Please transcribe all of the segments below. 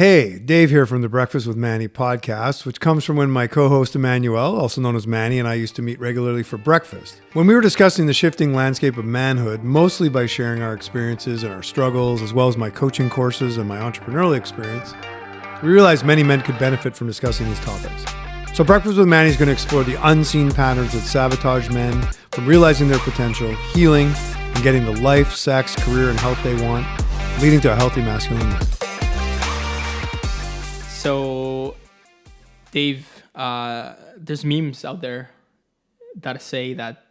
Hey, Dave here from the Breakfast with Manny podcast, which comes from when my co-host Emmanuel, also known as Manny, and I used to meet regularly for breakfast. When we were discussing the shifting landscape of manhood, mostly by sharing our experiences and our struggles, as well as my coaching courses and my entrepreneurial experience, we realized many men could benefit from discussing these topics. So Breakfast with Manny is going to explore the unseen patterns that sabotage men from realizing their potential, healing, and getting the life, sex, career, and health they want, leading to a healthy masculine life. So, Dave, there's memes out there that say that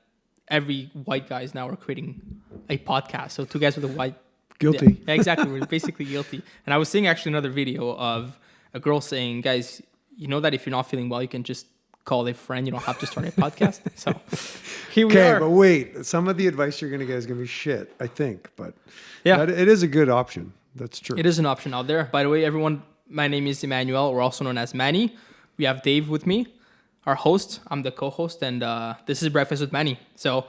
every white guy is now creating a podcast. So two guys with a white... Guilty. Yeah, exactly. We're basically guilty. And I was seeing actually another video of a girl saying, guys, you know that if you're not feeling well, you can just call a friend. You don't have to start a podcast. So here we are. Okay, but wait. Some of the advice you're going to get is going to be shit, I think. But yeah, it is a good option. That's true. It is an option out there. By the way, everyone... My name is Emmanuel, or also known as Manny. We have Dave with me, our host. I'm the co-host, and this is Breakfast with Manny. So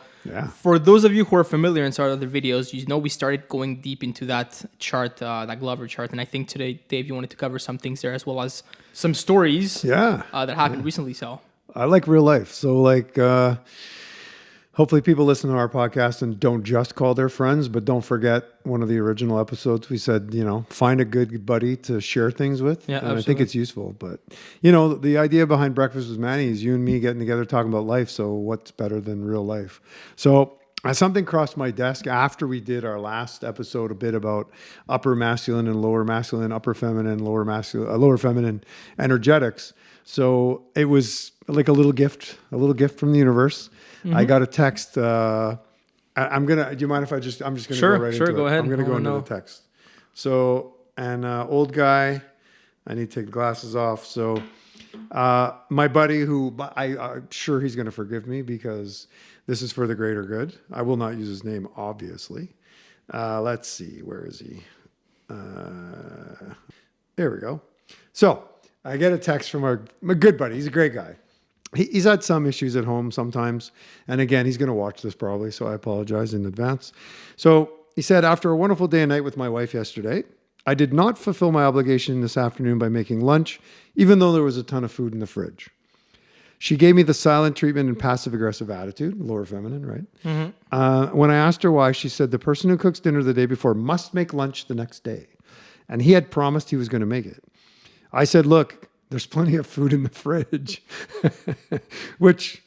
for those of you who are familiar and saw other videos, you know we started going deep into that chart, that Glover chart. And I think today, Dave, you wanted to cover some things there as well as some stories that happened recently. So I like real life. So hopefully people listen to our podcast and don't just call their friends, but don't forget one of the original episodes. We said, find a good buddy to share things with. Yeah, and absolutely. I think it's useful. But, the idea behind Breakfast with Manny is you and me getting together talking about life. So what's better than real life? So something crossed my desk after we did our last episode, a bit about upper masculine and lower masculine, upper feminine, lower feminine energetics. So it was like a little gift from the universe. Mm-hmm. I got a text. Do you mind if I'm just going to go right into it? Go ahead. I'm going to go into the text. So, old guy, I need to take the glasses off. So, my buddy I'm sure he's going to forgive me because this is for the greater good. I will not use his name, obviously. Let's see. Where is he? There we go. So I get a text from my good buddy. He's a great guy. He's had some issues at home sometimes. And again, he's going to watch this probably, so I apologize in advance. So he said, after a wonderful day and night with my wife yesterday, I did not fulfill my obligation this afternoon by making lunch, even though there was a ton of food in the fridge. She gave me the silent treatment and passive-aggressive attitude, lower feminine, right? Mm-hmm. When I asked her why, she said the person who cooks dinner the day before must make lunch the next day. And he had promised he was going to make it. I said, look, there's plenty of food in the fridge, which,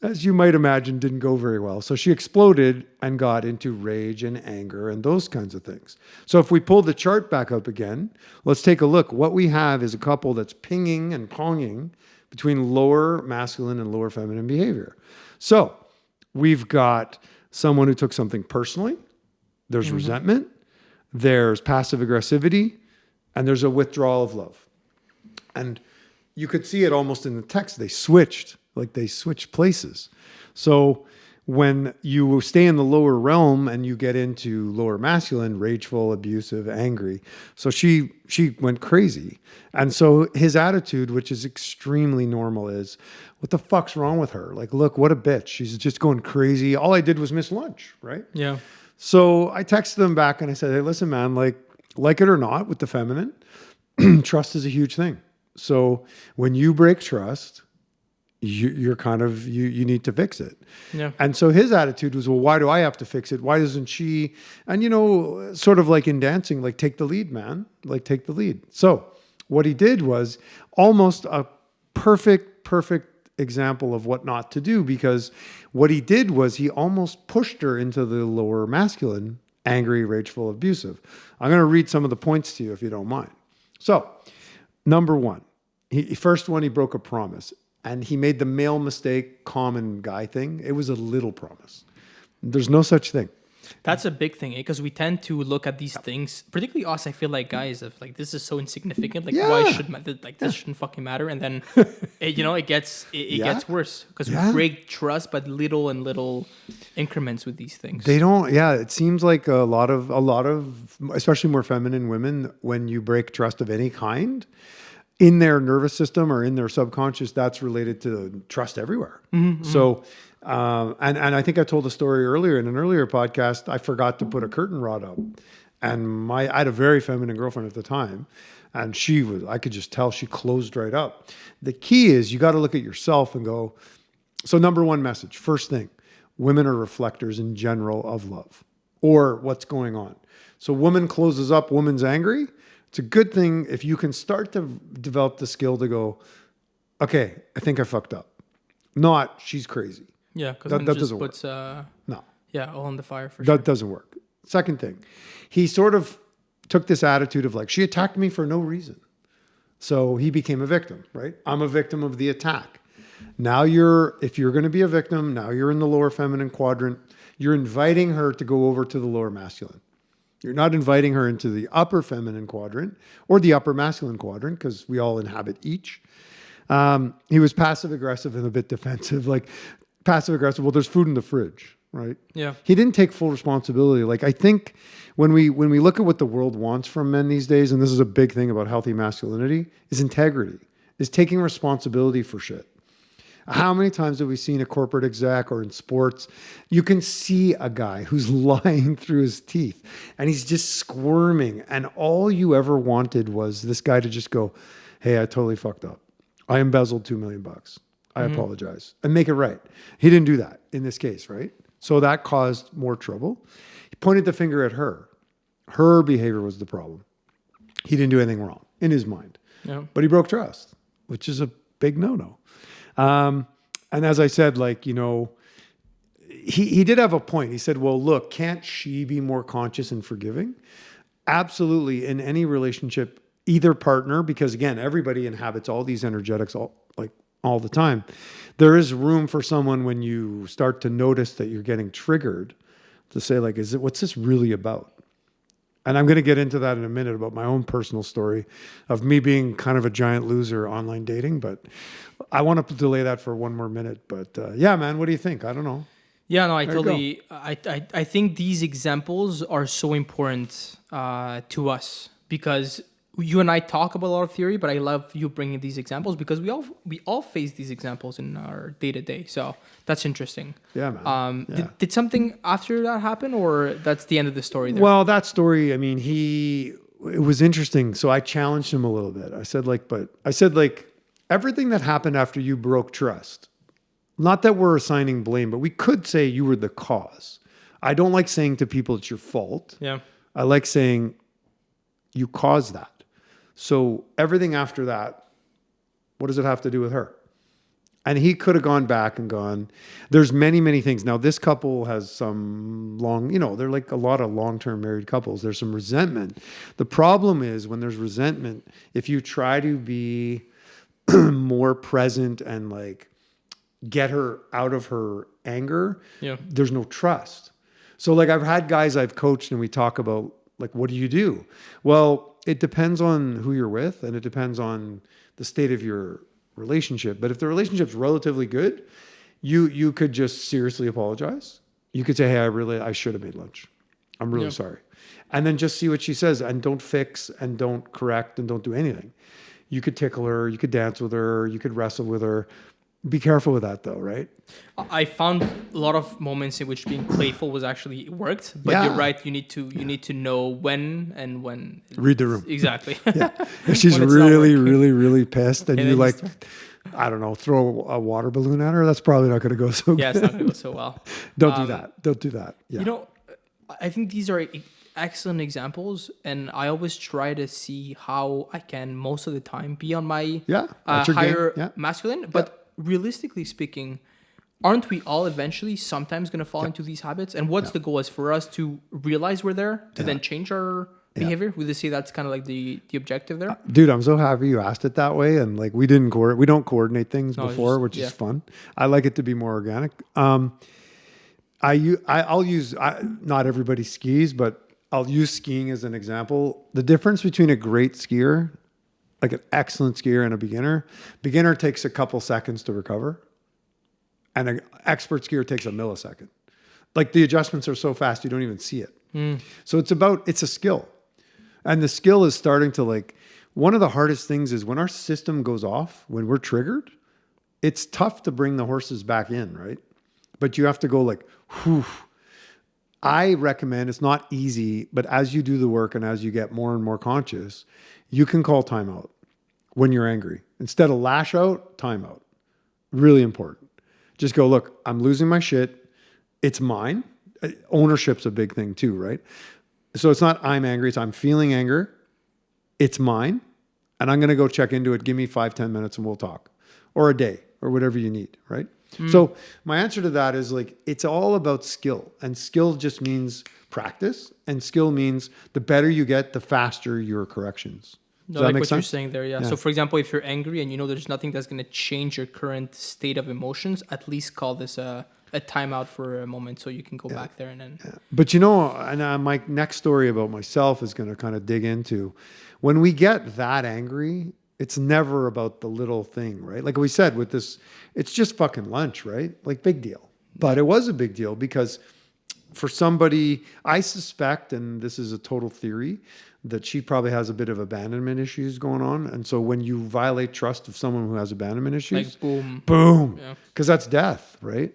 as you might imagine, didn't go very well. So she exploded and got into rage and anger and those kinds of things. So if we pull the chart back up again, let's take a look. What we have is a couple that's pinging and ponging between lower masculine and lower feminine behavior. So we've got someone who took something personally. There's resentment. There's passive aggressivity. And there's a withdrawal of love. And you could see it almost in the text. They switched places. So when you stay in the lower realm and you get into lower masculine, rageful, abusive, angry. So she went crazy. And so his attitude, which is extremely normal, is, what the fuck's wrong with her? Like, look, what a bitch. She's just going crazy. All I did was miss lunch, right? Yeah. So I texted him back and I said, hey, listen, man, like it or not with the feminine, trust is a huge thing. So when you break trust, you're kind of, you need to fix it. Yeah. And so his attitude was, well, why do I have to fix it? Why doesn't she? And, sort of like in dancing, like, take the lead, man, like, take the lead. So what he did was almost a perfect example of what not to do, because what he did was he almost pushed her into the lower masculine, angry, rageful, abusive. I'm going to read some of the points to you if you don't mind. So number one, he broke a promise. And he made the male mistake, common guy thing. It was a little promise. There's no such thing. That's a big thing, because we tend to look at these things, particularly us, I feel like, guys, of like, this is so insignificant. Like, why should this shouldn't fucking matter? And then, it gets worse, because we break trust, but little increments with these things. They don't. Yeah, it seems like a lot of, especially more feminine women, when you break trust of any kind, in their nervous system or in their subconscious, that's related to trust everywhere. Mm-hmm. So, and I think I told a story earlier in an earlier podcast. I forgot to put a curtain rod up, and I had a very feminine girlfriend at the time, And I could just tell she closed right up. The key is you got to look at yourself and go, so number one message, first thing, women are reflectors in general of love or what's going on. So woman closes up, woman's angry. It's a good thing if you can start to develop the skill to go, okay, I think I fucked up. Not, she's crazy. Yeah, because that just doesn't puts work. No. Yeah, all on the fire for sure. That doesn't work. Second thing, he sort of took this attitude of like, she attacked me for no reason. So he became a victim, right? I'm a victim of the attack. Now if you're going to be a victim, now you're in the lower feminine quadrant. You're inviting her to go over to the lower masculine. You're not inviting her into the upper feminine quadrant or the upper masculine quadrant because we all inhabit each. He was passive aggressive and a bit defensive, like passive aggressive. Well, there's food in the fridge, right? Yeah. He didn't take full responsibility. Like I think when we look at what the world wants from men these days, and this is a big thing about healthy masculinity, is integrity, is taking responsibility for shit. How many times have we seen a corporate exec or in sports, you can see a guy who's lying through his teeth and he's just squirming. And all you ever wanted was this guy to just go, hey, I totally fucked up. I embezzled $2 million. I apologize and make it right. He didn't do that in this case, right? So that caused more trouble. He pointed the finger at her. Her behavior was the problem. He didn't do anything wrong in his mind, but he broke trust, which is a big no-no. And as I said, like, you know, he did have a point. He said, well, look, can't she be more conscious and forgiving? Absolutely. In any relationship, either partner, because again, everybody inhabits all these energetics all the time. There is room for someone when you start to notice that you're getting triggered to say like, what's this really about? And I'm going to get into that in a minute about my own personal story of me being kind of a giant loser online dating, but I want to delay that for one more minute. But yeah, man, what do you think? I don't know. Yeah, no, I think these examples are so important to us because you and I talk about a lot of theory, but I love you bringing these examples because we all face these examples in our day to day. So that's interesting. Yeah, man. Did something after that happen, or that's the end of the story there? Well, that story, I mean, it was interesting. So I challenged him a little bit. I said everything that happened after you broke trust, not that we're assigning blame, but we could say you were the cause. I don't like saying to people it's your fault. Yeah. I like saying you caused that. So everything after that, what does it have to do with her? And he could have gone back and gone, there's many, many things. Now, this couple has some they're like a lot of long-term married couples. There's some resentment. The problem is when there's resentment, if you try to be more present and like get her out of her anger, there's no trust. So like I've had guys I've coached and we talk about like, what do you do? Well, it depends on who you're with and it depends on the state of your relationship. But if the relationship's relatively good, you could just seriously apologize. You could say, hey, I should have made lunch. I'm really sorry. And then just see what she says and don't fix and don't correct and don't do anything. You could tickle her, you could dance with her, you could wrestle with her. Be careful with that though, right? I found a lot of moments in which being playful was actually worked, but you're right. You need to know when and when. Read the room. Exactly. Yeah. If she's really, really, really pissed and you like, I don't know, throw a water balloon at her, that's probably not going to go so good. Yeah, it's not going to go so well. Don't do that. Don't do that. Yeah. You know, I think these are excellent examples, and I always try to see how I can most of the time be on my higher masculine, but realistically speaking, aren't we all eventually sometimes going to fall into these habits? And what's the goal is for us to realize we're there to then change our behavior? Would you say that's kind of like the objective there? Dude, I'm so happy you asked it that way. And like we don't coordinate things before, which is fun. I like it to be more organic. I'll use, not everybody skis, but I'll use skiing as an example. The difference between a great skier, like an excellent skier, and a beginner takes a couple seconds to recover. And an expert skier takes a millisecond. Like the adjustments are so fast, you don't even see it. So it's a skill. And the skill is starting to like, one of the hardest things is when our system goes off, when we're triggered, it's tough to bring the horses back in, right? But you have to go like, whew. I recommend, it's not easy, but as you do the work and as you get more and more conscious, you can call timeout when you're angry. Instead of lash out, timeout. Really important. Just go, look, I'm losing my shit. It's mine. Ownership's a big thing too, right? So it's not I'm angry, it's I'm feeling anger. It's mine. And I'm going to go check into it. Give me 5-10 minutes and we'll talk. Or a day or whatever you need, right? So my answer to that is like, it's all about skill. And skill just means practice. And skill means the better you get, the faster your corrections. Does No, that like make what sense? you're saying there, yeah. So for example, if you're angry and you know there's nothing that's going to change your current state of emotions, at least call this a timeout for a moment so you can go back there and then... Yeah. But you know, and my next story about myself is going to kind of dig into when we get that angry, it's never about the little thing, right? Like we said with this, it's just fucking lunch, right? Like big deal. But it was a big deal because for somebody, I suspect, and this is a total theory, that she probably has a bit of abandonment issues going on. And so when you violate trust of someone who has abandonment issues, Like boom. boom, Yeah. because that's death, right?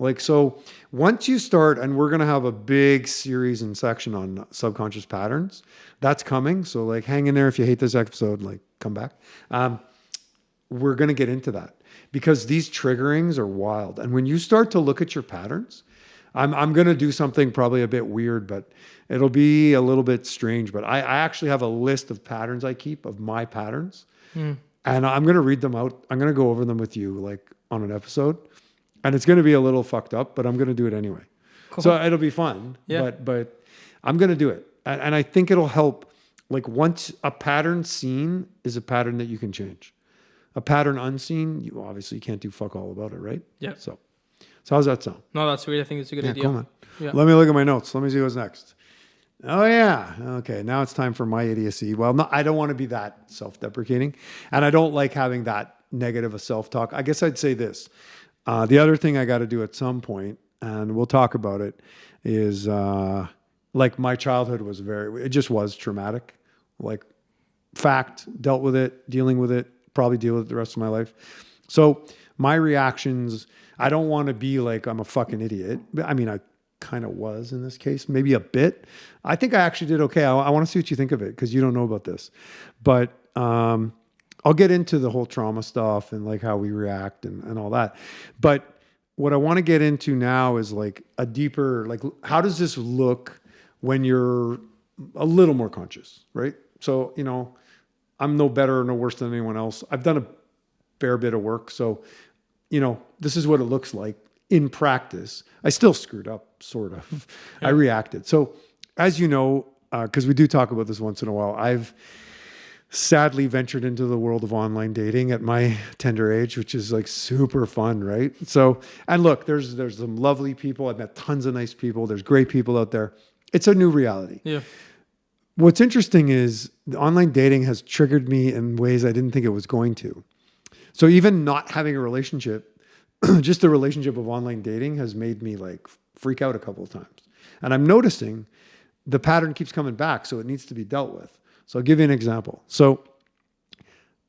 Like, so once you start, and we're going to have a big series and section on subconscious patterns, that's coming. So like hang in there. If you hate this episode, like come back. We're going to get into that because these triggerings are wild. And when you start to look at your patterns, I'm going to do something probably a bit weird, but it'll be a little bit strange. But I actually have a list of patterns I keep of my patterns. And I'm going to read them out. I'm going to go over them with you like on an episode. And it's going to be a little fucked up, but I'm going to do it anyway. Cool. So it'll be fun. Yeah. But I'm going to do it. And I think it'll help. Like once a pattern seen is a pattern that you can change. A pattern unseen, you obviously can't do fuck all about it, right? Yeah. So how's that sound? No, that's great. I think it's a good idea. Cool, man. Yeah. Let me look at my notes. Let me see what's next. Oh yeah. Okay. Now it's time for my idiocy. Well, no, I don't want to be that self-deprecating, and I don't like having that negative a self-talk. I guess I'd say this. The other thing I got to do at some point, and we'll talk about it, is like my childhood was it just was traumatic. Like fact, dealt with it, dealing with it, probably deal with it the rest of my life. So my reactions, I don't want to be like I'm a fucking idiot. I mean, I kind of was in this case, maybe a bit. I think I actually did okay. I want to see what you think of it because you don't know about this. But I'll get into the whole trauma stuff and like how we react and all that. But what I want to get into now is like a deeper, like how does this look when you're a little more conscious, right? So, you know, I'm no better or no worse than anyone else. I've done a fair bit of work. So, you know, this is what it looks like in practice. I still screwed up, sort of. Yeah. I reacted. So as you know, because we do talk about this once in a while, I've sadly ventured into the world of online dating at my tender age, which is like super fun, right? So, and look, there's some lovely people. I've met tons of nice people. There's great people out there. It's a new reality. Yeah. What's interesting is the online dating has triggered me in ways I didn't think it was going to. So even not having a relationship, just the relationship of online dating has made me like freak out a couple of times. And I'm noticing the pattern keeps coming back, so it needs to be dealt with. So I'll give you an example. So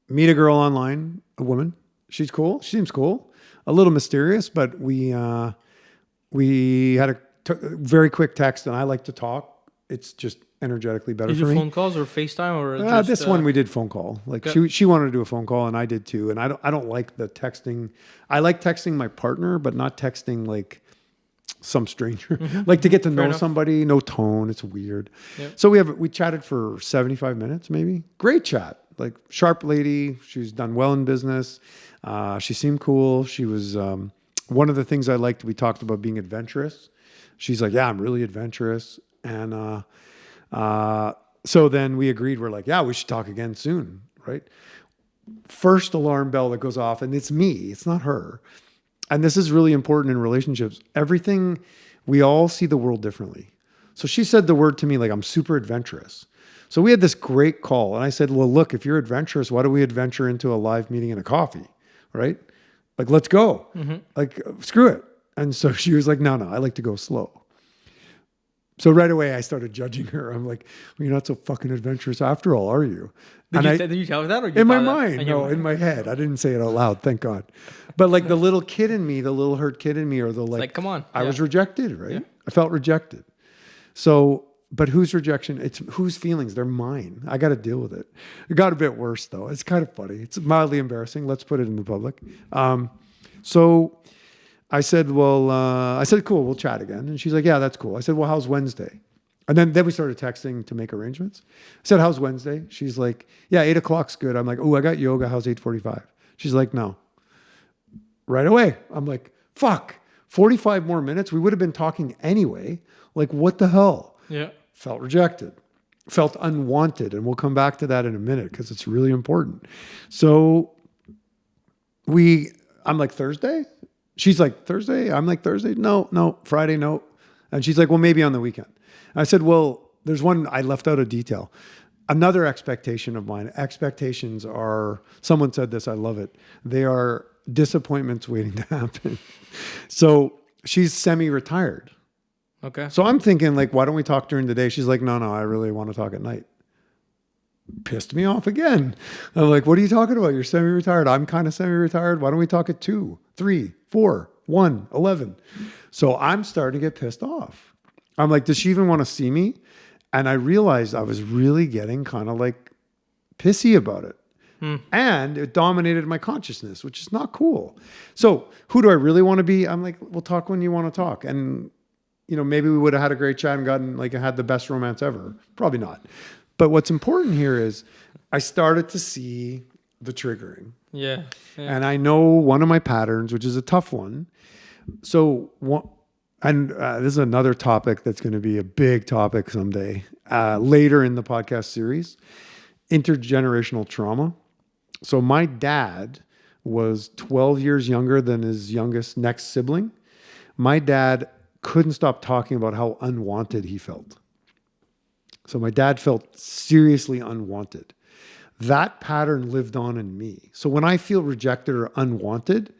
meet a girl online, a woman. She's cool. She seems cool. A little mysterious, but we had a very quick text, and I like to talk. It's just energetically better for me. Did you phone calls or FaceTime or just, this one we did phone call. Like she wanted to do a phone call, and I did too. And I don't like the texting. I like texting my partner, but not texting like some stranger. Like to get to know somebody, no tone. It's weird. Yep. So we chatted for 75 minutes, maybe. Great chat. Like sharp lady. She's done well in business. She seemed cool. She was one of the things I liked. We talked about being adventurous. She's like, yeah, I'm really adventurous. And so then we agreed. We're like, yeah, we should talk again soon, right? First alarm bell that goes off, and it's me. It's not her. And this is really important in relationships. Everything, we all see the world differently. So she said the word to me, like, I'm super adventurous. So we had this great call. And I said, well, look, if you're adventurous, why don't we adventure into a live meeting and a coffee, right? Like, let's go. Like, screw it. And so she was like, no, I like to go slow. So right away, I started judging her. I'm like, well, you're not so fucking adventurous after all, are you? Did you tell her that? Or in my mind. No, in my head. I didn't say it out loud, thank God. But like the little kid in me, the little hurt kid in me, or the like, come on. I was rejected, right? Yeah. I felt rejected. So, but whose rejection? It's whose feelings? They're mine. I got to deal with it. It got a bit worse though. It's kind of funny. It's mildly embarrassing. Let's put it in the public. So I said, cool, we'll chat again. And she's like, yeah, that's cool. I said, well, how's Wednesday? And then we started texting to make arrangements. I said, how's Wednesday? She's like, yeah, 8 o'clock's good. I'm like, oh, I got yoga. How's 8:45? She's like, no. Right away. I'm like, fuck, 45 more minutes. We would have been talking anyway. Like, what the hell? Yeah. Felt rejected, felt unwanted. And we'll come back to that in a minute because it's really important. So I'm like, Thursday? She's like, Thursday? I'm like, Thursday? No. Friday? No. And she's like, well, maybe on the weekend. I said, well, there's one, I left out a detail. Another expectation of mine. Expectations are, someone said this, I love it. They are disappointments waiting to happen. So she's semi-retired. Okay. So I'm thinking like, why don't we talk during the day? She's like, no, I really want to talk at night. Pissed me off again. I'm like, what are you talking about? You're semi-retired. I'm kind of semi-retired. Why don't we talk at 2, 3, 4, 1, 11? So I'm starting to get pissed off. I'm like, does she even want to see me? And I realized I was really getting kind of like pissy about it. And it dominated my consciousness, which is not cool. So who do I really want to be? I'm like, we'll talk when you want to talk. And, maybe we would have had a great chat and gotten had the best romance ever. Probably not. But what's important here is I started to see the triggering. Yeah. And I know one of my patterns, which is a tough one. So this is another topic that's going to be a big topic someday, later in the podcast series, intergenerational trauma. So my dad was 12 years younger than his next sibling. My dad couldn't stop talking about how unwanted he felt. So my dad felt seriously unwanted. That pattern lived on in me. So when I feel rejected or unwanted,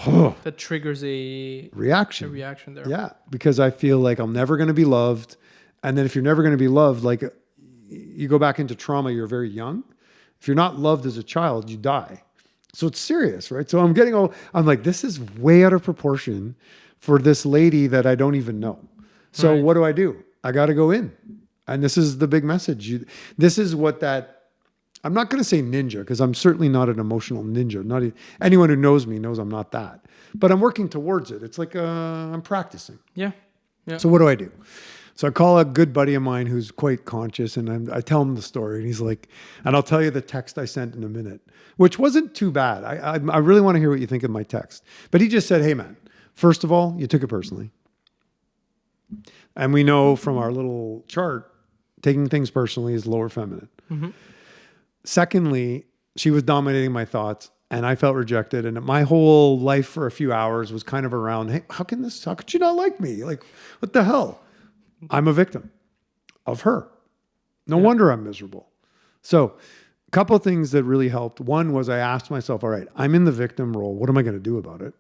that triggers a reaction. A reaction there. Yeah, because I feel like I'm never going to be loved. And then if you're never going to be loved, like you go back into trauma, you're very young. If you're not loved as a child, you die. So it's serious, right? So I'm like, this is way out of proportion for this lady that I don't even know. So What do? I got to go in. And this is the big message. This is what I'm not going to say ninja because I'm certainly not an emotional ninja. Anyone who knows me knows I'm not that. But I'm working towards it. It's like I'm practicing. Yeah. So what do? So I call a good buddy of mine who's quite conscious and I tell him the story. And he's like, and I'll tell you the text I sent in a minute, which wasn't too bad. I really want to hear what you think of my text. But he just said, hey, man, first of all, you took it personally. And we know from our little chart, taking things personally is lower feminine. Mm-hmm. Secondly, she was dominating my thoughts and I felt rejected. And my whole life for a few hours was kind of around, hey, how could you not like me? Like, what the hell? I'm a victim of her. No wonder I'm miserable. So a couple of things that really helped. One was I asked myself, all right, I'm in the victim role. What am I going to do about it?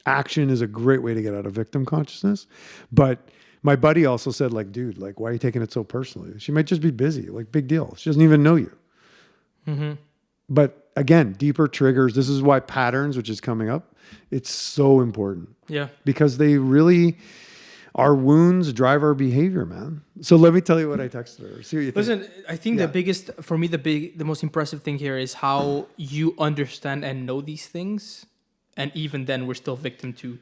Action is a great way to get out of victim consciousness. But my buddy also said, like, dude, like, why are you taking it so personally? She might just be busy. Like, big deal. She doesn't even know you. Mm-hmm. But again, deeper triggers. This is why patterns, which is coming up, it's so important. Yeah. Because they really, our wounds drive our behavior, man. So let me tell you what I texted her. See what you think. Listen, I think the biggest, for me, the most impressive thing here is how you understand and know these things. And even then, we're still victim to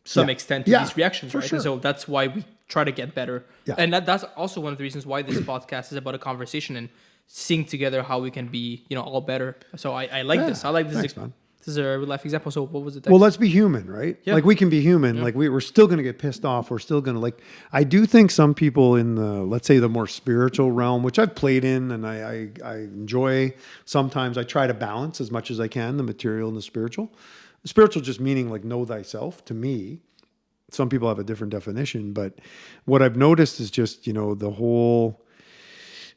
some extent to these reactions, right? Sure. And so that's why we try to get better. Yeah. And that's also one of the reasons why this podcast is about a conversation and seeing together how we can be, all better. So I like this. I like this. Thanks, man. This is a real life example. So what was it? Well, let's be human, right? Yeah. Like we can be human. Yeah. Like we're still going to get pissed off. We're still going to I do think some people in the, let's say the more spiritual realm, which I've played in and I enjoy sometimes, I try to balance as much as I can, the material and the spiritual. Spiritual just meaning like know thyself to me. Some people have a different definition, but what I've noticed is just, the whole,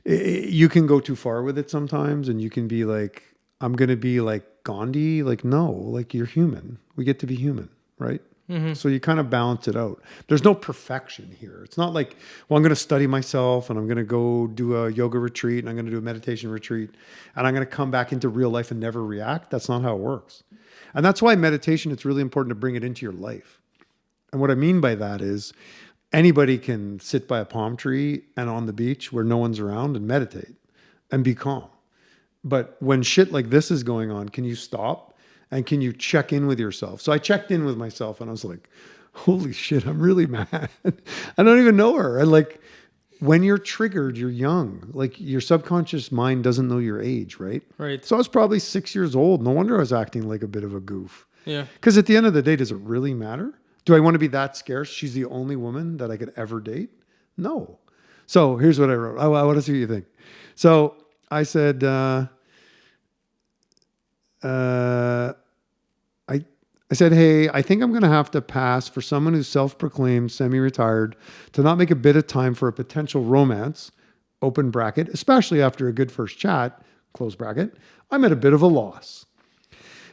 you can go too far with it sometimes and you can be like, I'm going to be like Gandhi. Like, no, like you're human. We get to be human, right? Mm-hmm. So you kind of balance it out. There's no perfection here. It's not like, well, I'm going to study myself and I'm going to go do a yoga retreat and I'm going to do a meditation retreat and I'm going to come back into real life and never react. That's not how it works. And that's why meditation, it's really important to bring it into your life. And what I mean by that is anybody can sit by a palm tree and on the beach where no one's around and meditate and be calm. But when shit like this is going on, can you stop and can you check in with yourself? So I checked in with myself and I was like, holy shit, I'm really mad. I don't even know her. And like, when you're triggered, you're young. Like your subconscious mind doesn't know your age, right? Right. So I was probably 6 years old. No wonder I was acting like a bit of a goof. Yeah. Because at the end of the day, does it really matter? Do I want to be that scarce? She's the only woman that I could ever date? No. So here's what I wrote. I want to see what you think. So I said, I said, hey, I think I'm going to have to pass for someone who's self-proclaimed semi-retired to not make a bit of time for a potential romance, open bracket, especially after a good first chat, close bracket. I'm at a bit of a loss.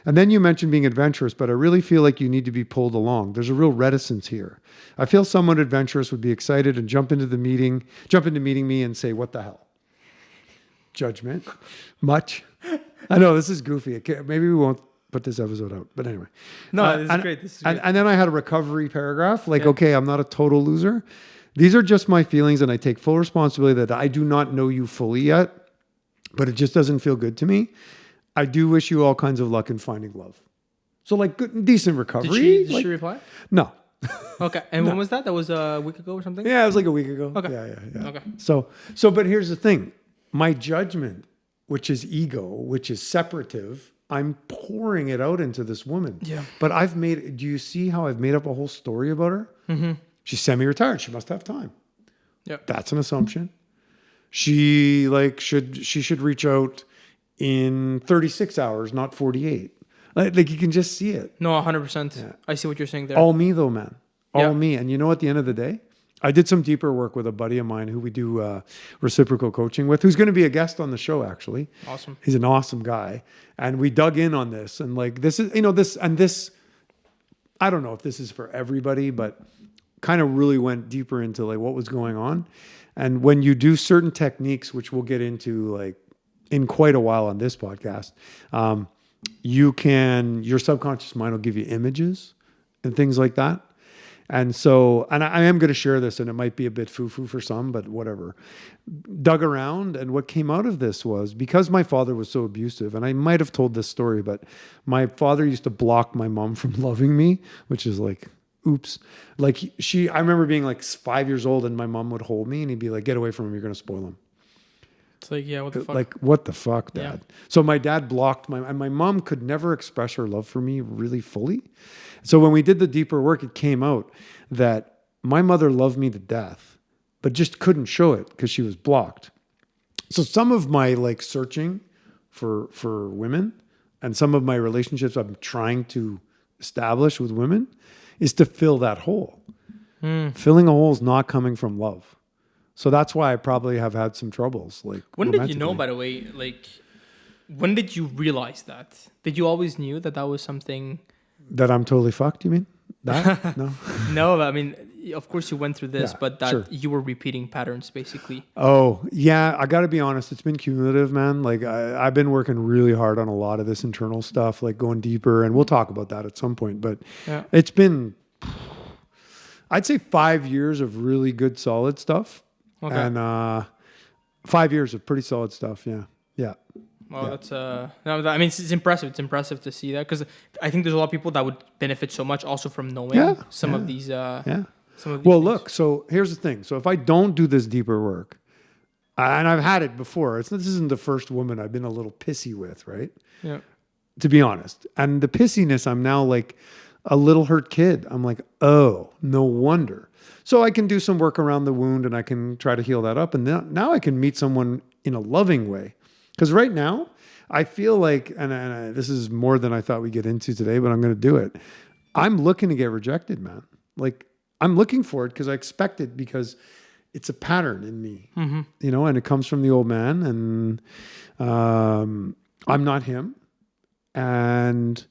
And then you mentioned being adventurous, but I really feel like you need to be pulled along. There's a real reticence here. I feel someone adventurous would be excited and jump into meeting me and say, what the hell? Judgment. Much. I know this is goofy. Maybe we won't put this episode out, but anyway. No, this is great. This is great. And then I had a recovery paragraph, like, okay, I'm not a total loser. These are just my feelings, and I take full responsibility that I do not know you fully yet, but it just doesn't feel good to me. I do wish you all kinds of luck in finding love. So, like, good, decent recovery. Did she reply? No. Okay. And when was that? That was a week ago or something? Yeah, it was like a week ago. Okay. Yeah. Okay. So, but here's the thing. My judgment, which is ego, which is separative, I'm pouring it out into this woman. Yeah. But do you see how I've made up a whole story about her? Mm-hmm. She's semi-retired. She must have time. Yeah. That's an assumption. She should reach out in 36 hours, not 48. Like you can just see it. No, 100%. Yeah. I see what you're saying there. All me though, man. All me. And you know, at the end of the day, I did some deeper work with a buddy of mine who we do reciprocal coaching with, who's going to be a guest on the show, actually. Awesome. He's an awesome guy. And we dug in on this. And like, this is, this, I don't know if this is for everybody, but kind of really went deeper into like what was going on. And when you do certain techniques, which we'll get into like in quite a while on this podcast, your subconscious mind will give you images and things like that. And so, and I am going to share this, and it might be a bit foo-foo for some, but whatever. Dug around, and what came out of this was, because my father was so abusive, and I might have told this story, but my father used to block my mom from loving me, which is like, oops. Like I remember being like 5 years old, and my mom would hold me, and he'd be like, get away from him, you're going to spoil him. It's like, yeah, what the fuck? Like, what the fuck, Dad? Yeah. So my dad blocked and my mom could never express her love for me really fully. So when we did the deeper work, it came out that my mother loved me to death, but just couldn't show it because she was blocked. So some of my like searching for women and some of my relationships I'm trying to establish with women is to fill that hole. Filling a hole is not coming from love. So that's why I probably have had some troubles. Like, when did you know, by the way, like, when did you realize that? Did you always knew that was something that I'm totally fucked, you mean? That? No. No, I mean, of course you went through this, but that sure. You were repeating patterns basically. Oh, yeah. I got to be honest. It's been cumulative, man. Like I've been working really hard on a lot of this internal stuff, like going deeper, and we'll talk about that at some point. But it's been, I'd say 5 years of really good, solid stuff. Okay. And 5 years of pretty solid stuff. Yeah. Yeah. Well, that's no, I mean, it's impressive. It's impressive to see that, because I think there's a lot of people that would benefit so much also from knowing some of these. Some of these well, things. Look. So here's the thing. So if I don't do this deeper work, and I've had it before, this isn't the first woman I've been a little pissy with, right? Yeah. To be honest, and the pissiness, I'm now like a little hurt kid. I'm like, oh, no wonder. So I can do some work around the wound, and I can try to heal that up, and now I can meet someone in a loving way. Because right now, I feel like, and this is more than I thought we'd get into today, but I'm going to do it. I'm looking to get rejected, man. Like, I'm looking for it because I expect it, because it's a pattern in me, and it comes from the old man, and I'm not him. And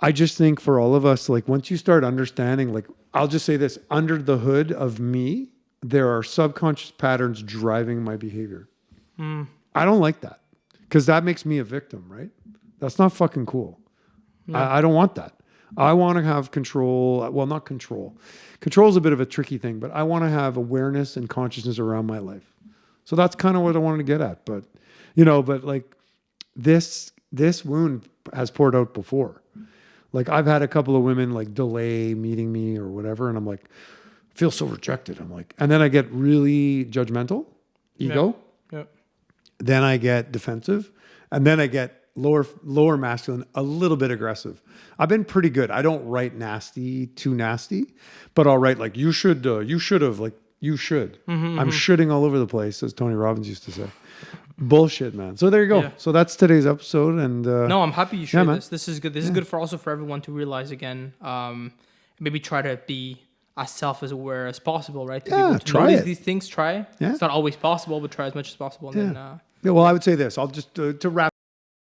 I just think for all of us, like, once you start understanding, like, I'll just say this, under the hood of me, there are subconscious patterns driving my behavior. I don't like that, because that makes me a victim, right? That's not fucking cool. No. I don't want that. I want to have control. Well, not control. Control is a bit of a tricky thing, but I want to have awareness and consciousness around my life. So that's kind of what I wanted to get at. But, but like this wound has poured out before. Like I've had a couple of women like delay meeting me or whatever. And I'm like, feel so rejected. I'm like, and then I get really judgmental, ego. Yeah. Then I get defensive. And then I get lower masculine, a little bit aggressive. I've been pretty good. I don't write too nasty, but I'll write like, you should have, like, you should. I'm shoulding all over the place, as Tony Robbins used to say. Bullshit, man. So there you go. Yeah. So that's today's episode. And no, I'm happy you shared this. This is good. This is good for also for everyone to realize again. Maybe try to be as self-aware as possible, right? To try it. These things. Try. Yeah. It's not always possible, but try as much as possible. And then, well, I would say this. I'll just to wrap